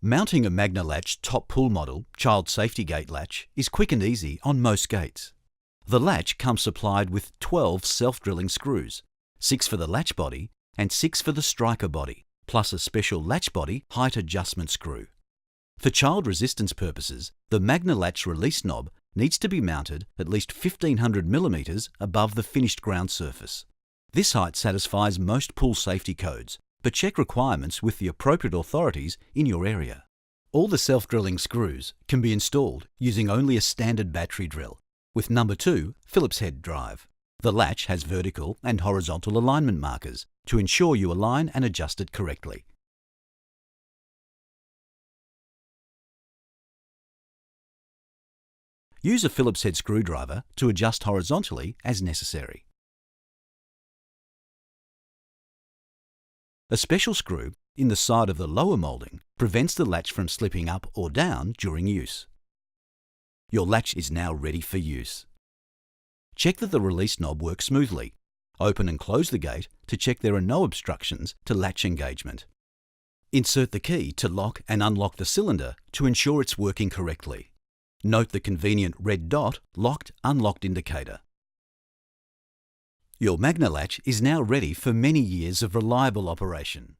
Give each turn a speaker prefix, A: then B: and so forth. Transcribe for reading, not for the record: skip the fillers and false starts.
A: Mounting a MagnaLatch Top Pull model child safety gate latch is quick and easy on most gates. The latch comes supplied with 12 self-drilling screws, 6 for the latch body and 6 for the striker body, plus a special latch body height adjustment screw. For child resistance purposes, the MagnaLatch release knob needs to be mounted at least 1500 mm above the finished ground surface. This height satisfies most pull safety codes, but check requirements with the appropriate authorities in your area. All the self-drilling screws can be installed using only a standard battery drill with number 2 Phillips head drive. The latch has vertical and horizontal alignment markers to ensure you align and adjust it correctly. Use a Phillips head screwdriver to adjust horizontally as necessary. A special screw in the side of the lower moulding prevents the latch from slipping up or down during use. Your latch is now ready for use. Check that the release knob works smoothly. Open and close the gate to check there are no obstructions to latch engagement. Insert the key to lock and unlock the cylinder to ensure it's working correctly. Note the convenient red dot locked/unlocked indicator. Your MagnaLatch is now ready for many years of reliable operation.